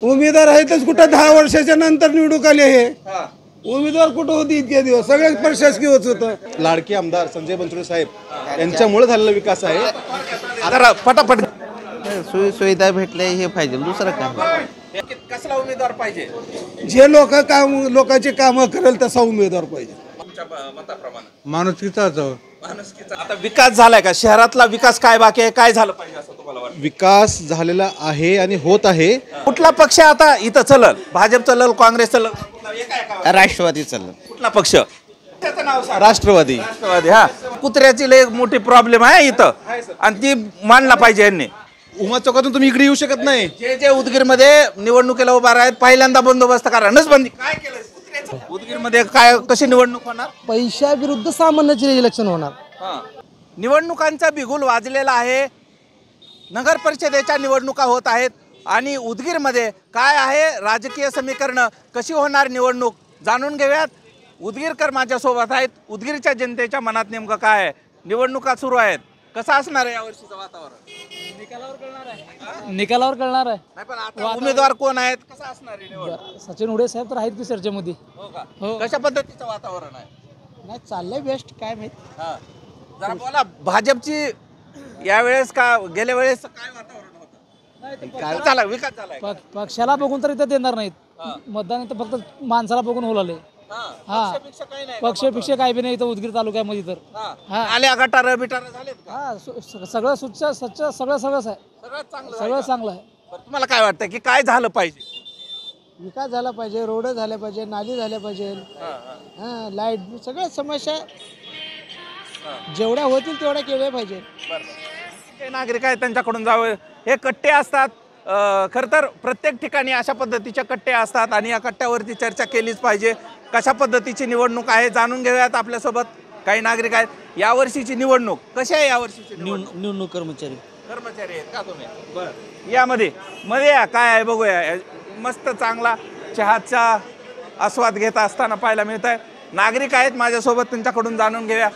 उमेदवार आहेतच कुठं 10 वर्षाच्या नंतर निवडून आले हे उमेदवार कुठं होती इतके दिवस सगळे प्रशासकीयच होतं। लाडके आमदार संजय बनसोडे साहेब यांच्यामुळे झालेला विकास आहे। आता पटापट सुविधा भेटले हे पाहिजे, दुसरं काय। कसला उमेदवार पाहिजे? जे लोकांचे काम करेल तसा उमेदवार पाहिजे। मताप्रमाणे माणुसकीचा असावा। आता विकास झालाय का? शहरातला विकास काय बाकी आहे, काय झालं पाहिजे असं तुम्हाला वाटतं? विकास झालेला आहे आणि होत आहे। कुठला पक्ष आता इथं चलल? भाजप चलल, काँग्रेस चलल, राष्ट्रवादी चाललं। कुठला पक्ष? त्याचं नाव सांग. राष्ट्रवादी। राष्ट्रवादी। हा, कुत्र्याची लय मोठी प्रॉब्लेम आहे इथं आणि ती मांडला पाहिजे यांनी। उमा चौकातून तुम्ही इकडे येऊ शकत नाही। जे उदगीर मध्ये निवडणुकीला उभा आहेत पहिल्यांदा बंदोबस्त करा, नसबंदी काय केलं उदगीर मध्ये? काय कशी निवडणूक होणार? पैशाविरुद्ध सामान्याचे इलेक्शन होणार। निवडणुकांचा बिगुल वाजलेला आहे। नगर परिषदेच्या निवडणुका होत आहेत आणि उदगीरमध्ये काय आहे राजकीय समीकरण, कशी होणार निवडणूक जाणून घेऊयात। उदगीरकर माझ्यासोबत आहेत। उदगीरच्या जनतेच्या मनात नेमकं काय आहे? निवडणुका सुरू आहेत, कसं असणार आहे यावर्षीचं वातावरण? निकालावर कळणार आहे। नाही पण आता उमेदवार कोण आहेत, कसं असणार आहे निवडणूक? सचिन उडे साहेब तर आहेत की चर्चेमध्ये। हो का? कशा पद्धतीचं वातावरण आहे? नाही चाललंय बेस्ट, काय माहित। जरा बोला, भाजपची यावेळेस का गेल्या वेळेस काय वातावरण होतं? काय झाला? विकास झालाय? पक्षाला बघून तर इथं देणार नाहीत मतदान, इथं फक्त माणसाला बघून होलाले। पक्षपेक्षा काय बी नाही इथं उदगीर तालुक्यामध्ये तर। आल्या गटार बिटार झालेत का? सगळं स्वच्छ सगळं सगळंच आहे, सगळं चांगलं आहे। तुम्हाला काय वाटतं की काय झालं पाहिजे? विकास झाला पाहिजे, रोड झाले पाहिजे, नाली झाल्या पाहिजे, लाईट, सगळ्या समस्या जेवढ्या होतील तेवढ्या केल्या पाहिजे। हे नागरिक आहेत त्यांच्याकडून जावं। हे कट्टे असतात, खरं तर प्रत्येक ठिकाणी अशा पद्धतीच्या कट्टे असतात आणि या कट्ट्यावरती चर्चा केलीच पाहिजे। कशा पद्धतीची निवडणूक आहे जाणून घेऊयात। आपल्यासोबत काही नागरिक आहेत। यावर्षीची निवडणूक कशी आहे? यावर्षीची निवडणूक कर्मचारी आहेत का तुम्ही? बरं, यामध्ये या काय आहे बघूया। मस्त चांगला चहाचा आस्वाद घेता असताना पाहायला मिळत आहे। नागरिक आहेत माझ्यासोबत, त्यांच्याकडून जाणून घेऊया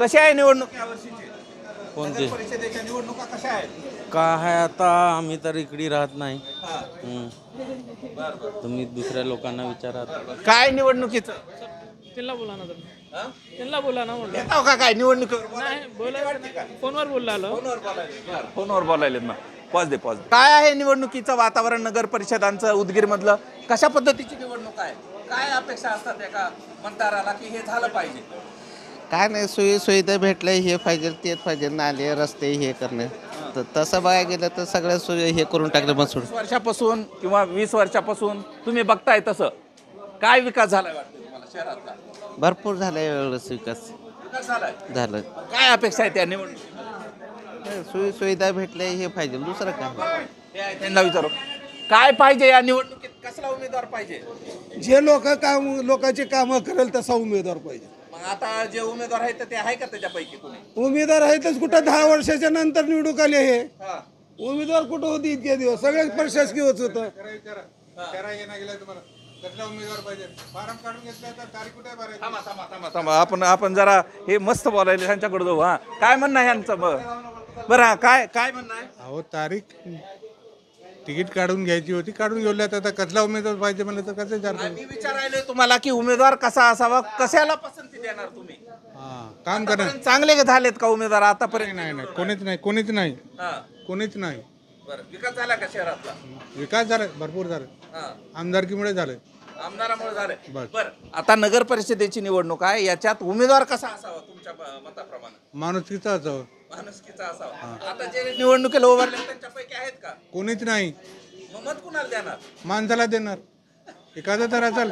कशी आहे निवडणूक यावर्षीची। कोणती परिषदेच्या निवडणुका कशा आहेत? काय आता आम्ही तर इकडे राहत नाही। तुम्ही दुसऱ्या लोकांना विचारा काय निवडणुकीचं? त्यांना बोला ना, त्यांना बोला ना। येतो का काय निवडणुकीवर? फोनवर बोलला फोनवर बोलायलेत ना। पॉज काय आहे निवडणुकीचं वातावरण नगर परिषदांचं उदगीर मधलं? कशा पद्धतीची निवडणूक आहे? काय अपेक्षा असतात एका मतदाराला की हे झालं पाहिजे? काय नाही, सुविधा भेटले हे पाहिजे, तेच पाहिजे, नाले रस्ते हे करणे। तर तसं बघायला गेलं तर सगळ्या सोयी हे करून टाकले। मसूड 20 वर्षापासून किंवा 20 वर्षापासून तुम्ही बघताय तसं काय विकास झालाय वाटतं तुम्हाला शहरातला? भरपूर झालाय एवढंच विकास झालं। काय अपेक्षा आहे त्या निवडणुकीत? सुविधा भेटले हे पाहिजे, दुसरं काय। त्यांना विचारू काय पाहिजे या निवडणुकीत? कसला उमेदवार पाहिजे? जे लोकांचे काम करेल तसा उमेदवार पाहिजे। मग आता जे उमेदवार आहेत ते आहे का त्याच्यापैकी कोणी? उमेदवार आहेतच कुठं 10 वर्षाच्या नंतर निवडून आले हे उमेदवार कुठं होती इतके दिवस सगळे प्रशासकीयच होतं। आपण जरा हे मस्त बोलायले त्यांच्याकडे जाऊ। काय म्हणणं आहे यांचं? बरं, काय म्हणणं आहे? अहो, तारीख तिकीट काढून घ्यायची होती, काढून घेऊल्यात। आता कसला उमेदवार पाहिजे म्हणलं तर कसं विचारतो? मी विचारायलोय तुम्हाला की उमेदवार कसा असावा, कशाला पसंती देणार तुम्ही? काम करा। चांगले झालेत का उमेदवार आतापर्यंत? नाही, कोणीच नाही। बरं, विकास झाला का शहरातला? विकास झाला, भरपूर झाला, आमदारकीमुळे झालं, आमदारामुळे झाले। बरं, आता नगर परिषदेची निवडणूक आहे, याच्यात उमेदवार कसा असावा तुमच्या मताप्रमाणे? माणुसकीचा असावा। माणुसकीचा असावा। आता जे निवडणुकीला उभारले त्यांच्यापैकी आहेत का? कोणीच नाही। मग मत कुणाला देणार? माणसाला देणार, एखादं तर असेल।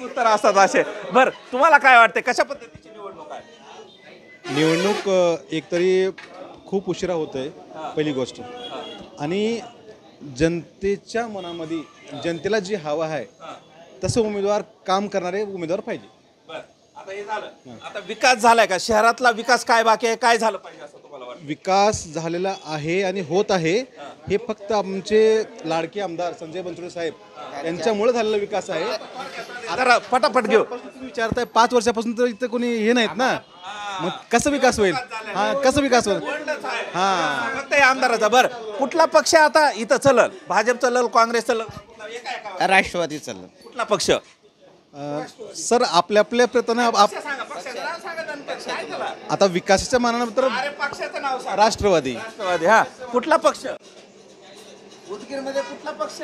उत्तर असतात असे। बरं, तुम्हाला काय वाटते कशा पद्धतीची निवडणूक आहे? निवडणूक एकतरी खूप उशिरा होते पहिली गोष्ट, आणि जनतेच्या मनामध्ये जनतेला जी हवा आहे तसं उमेदवार काम करणारे उमेदवार पाहिजे। आता हे झालं, आता विकास झालाय का? शहरातला विकास काय बाकी आहे, काय झालं पाहिजे असं तुम्हाला वाटतं? विकास झालेला आहे आणि होत आहे। हे फक्त आमचे लाडके आमदार संजय बनसोडे साहेब यांच्यामुळे झालेला विकास आहे। आता पटापट घेऊ। तुम्ही विचारताय 5 वर्षापासून तर इथं कोणी हे नाहीत ना, मग कसं विकास होईल? कसं विकास होईल? फक्त आमदाराचा। बरं, कुठला पक्ष आता इथं चलल? भाजप चलल, काँग्रेस चलल, राष्ट्रवादी चाललं. कुठला पक्ष? सर आपल्या आपल्या प्रयत्न आता विकासाच्या मानानं तर पक्षाचं नाव सांग. राष्ट्रवादी. राष्ट्रवादी. हा, कुठला पक्ष? उदगीरमध्ये कुठला पक्ष?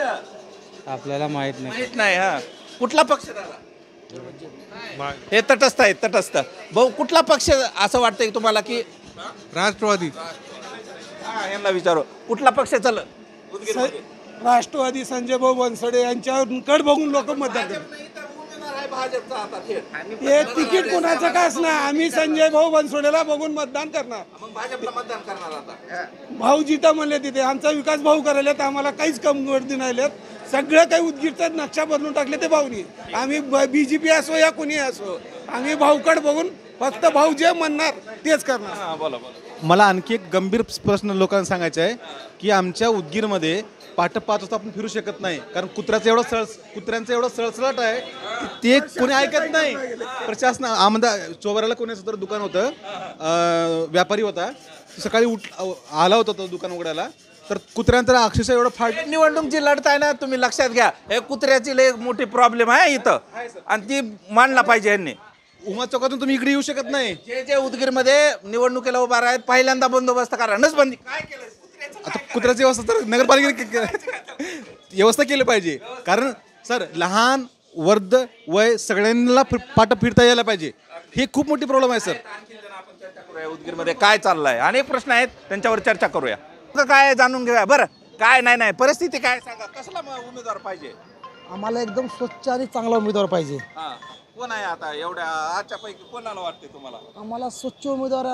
आपल्याला माहित नाही. माहित नाही. हा, कुठला पक्ष दादा? हे तटस्थ आहे, तटस्थ. भाऊ, कुठला पक्ष असं वाटतंय तुम्हाला की राष्ट्रवादी. यांना विचारू, कुठला पक्ष चल? राष्ट्रवादी संजय भाऊ बनसोडे यांच्याकडे बघून लोक मतदान करतात. हे तिकीट कोणाचं काय असणार, आम्ही संजय भाऊ बनसोडेला बघून मतदान करणार. भाजपला मतदान करणार आता. भाऊ जिथं म्हणले तिथे आमचा विकास भाऊ करायला तर आम्हाला काहीच कमी गर्दी नाही. सगळं काही उदगीरचा नक्षा बदलून टाकले ते भाऊनी. आम्ही बीजेपी असो या कोणी असो, आम्ही भाऊकडे बघून फक्त भाऊ जे म्हणणार तेच करणार. बोला बोला. मला आणखी एक गंभीर प्रश्न लोकांना सांगायचा आहे की आमच्या उदगीरमध्ये पहाटे 5 वाजता आपण फिरू शकत नाही, कारण कुत्र्यांचं एवढं सळसळाट आहे की ते कोणी ऐकत नाही. प्रशासन आमदार चोबऱ्याला कोणाचं तर दुकान होतं, व्यापारी होता, सकाळी आला होता तो दुकान उघडायला, तर कुत्र्यांचं अक्षरशः एवढं फाट. निवडणूक जी लढताय ना, तुम्ही लक्षात घ्या, हे कुत्र्याची लय मोठी प्रॉब्लेम आहे इथं, आणि ती मांडला पाहिजे यांनी. उमा चौकातून तुम्ही इकडे येऊ शकत नाही. जे जे उदगीरमध्ये निवडणुकीला उभा आहेत, पहिल्यांदा बंदोबस्त करा, नसबंदी काय केलं? आता कुत्र्याची व्यवस्था तर नगरपालिकेने व्यवस्था केली पाहिजे, कारण सर लहान वर्ध वय सगळ्यांना पाठ फिरता यायला पाहिजे. ही खूप मोठी प्रॉब्लेम आहे सर. उदगीरमध्ये काय चाललंय, अनेक प्रश्न आहेत, त्यांच्यावर चर्चा करूया. काय जाणून घेऊया. बरं, काय नाही परिस्थिती काय सांगा, कसला उमेदवार पाहिजे? आम्हाला एकदम स्वच्छ आणि चांगला उमेदवार पाहिजे. कोण आहे आता एवढ्या आजच्या पैकी, कोणाला वाटते तुम्हाला? आम्हाला स्वच्छ उमेदवार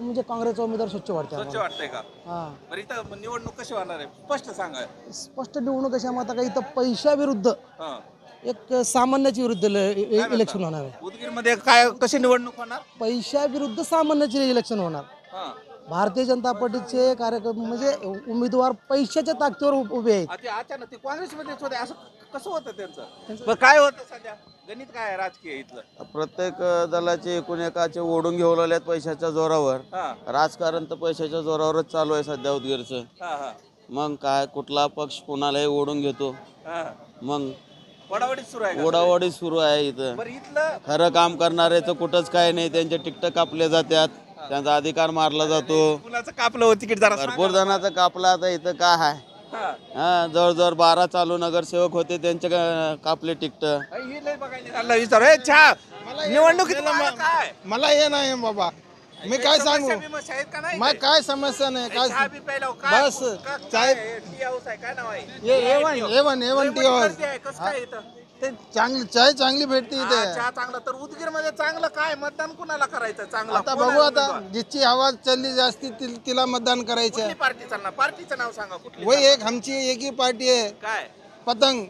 म्हणजे काँग्रेसचा उमेदवार स्वच्छ वाटते. स्वच्छ वाटतंय का? हां, बरं, इथं निवडणूक कशी होणार आहे स्पष्ट सांगा. स्पष्ट निवडणूक कशी आम्हाला आता काही इथं पैशाविरुद्ध एक सामान्याच्या विरुद्ध इलेक्शन होणार आहे. उदगीरमध्ये काय कशी निवडणूक होणार? पैशाविरुद्ध सामान्याचे इलेक्शन होणार. भारतीय जनता पार्टीचे कार्यक्रम म्हणजे उमेदवार पैशाच्या ताकदीवर उभे आहेत. अचानक ते काँग्रेसमध्येच होते, असं कसं होतं त्यांचं? काय होतं सध्या गणित काय आहे राजकीय इथलं? प्रत्येक दलाचे एकूण एकाचे ओढून घेऊ लागलेत पैशाच्या जोरावर. राजकारण तर पैशाच्या जोरावरच चालू आहे सध्या उदगीरचं. मग काय, कुठला पक्ष कोणालाही ओढून घेतो, मग ओढावडी सुरू आहे इथं. खरं काम करणाऱ्याचं कुठंच काय नाही, त्यांचे तिकीट कापले जातात, त्यांचा अधिकार मारला जातो. कुणाचं कापलं तिकीट जरा भरपूर जणांचं कापलं. आता इथं काय आहे, जवळजवळ 12 चालू नगरसेवक होते, त्यांचे कापले तिकीट. विचार निवडणुकीत काय मला हे नाही बाबा, मी काय सांगू, मग काय समस्या नाही. काय बस चाय काय नाव आहे? एवन टी हाऊस ते चांगली चाय चांगली भेटते इथे. चहा चांगला. तर उदगीर मध्ये चांगलं काय, मतदान कुणाला करायचं चांगलं? आता बघू, आता जिची हवा चालली जास्ती तिला मतदान करायचं. पार्टी चालणार, पार्टीचं नाव सांगा कुठली? वही एक आमची एक ही पार्टी आहे, काय? पतंग.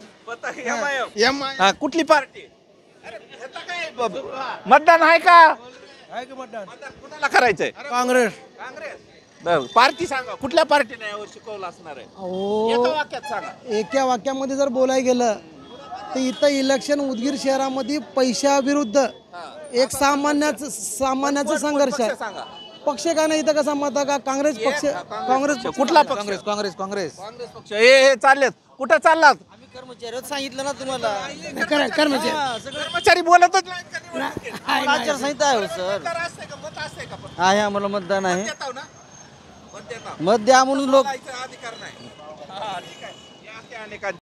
हा, कुठली पार्टी? मतदान आहे का? मतदान कुणाला करायचंय? काँग्रेस. काँग्रेस. पार्टी सांगा, कुठल्या पार्टीने यावर शिकवलं असणार आहे? एका वाक्यात सांगा. एका वाक्यामध्ये जर बोलायला गेलं तर इथं इलेक्शन उदगीर शहरामध्ये पैशाविरुद्ध एक सामान्याचा संघर्ष आहे. सांगा. पक्ष काय नाही इथं कसा मत का काँग्रेस पक्ष. काँग्रेस कुठला पक्ष? काँग्रेस काँग्रेस पक्ष. हे चाललेत, कुठं चाललात? कर्मचारी सांगितलं ना तुम्हाला. कर्मचारी बोलतच आचारसंहिता आहे सर. मत असते का? आहे, आम्हाला मतदान आहे. देताव ना? मत देताव. मत द्या म्हणून लोक अधिकार नाही. ठीक आहे. या अनेक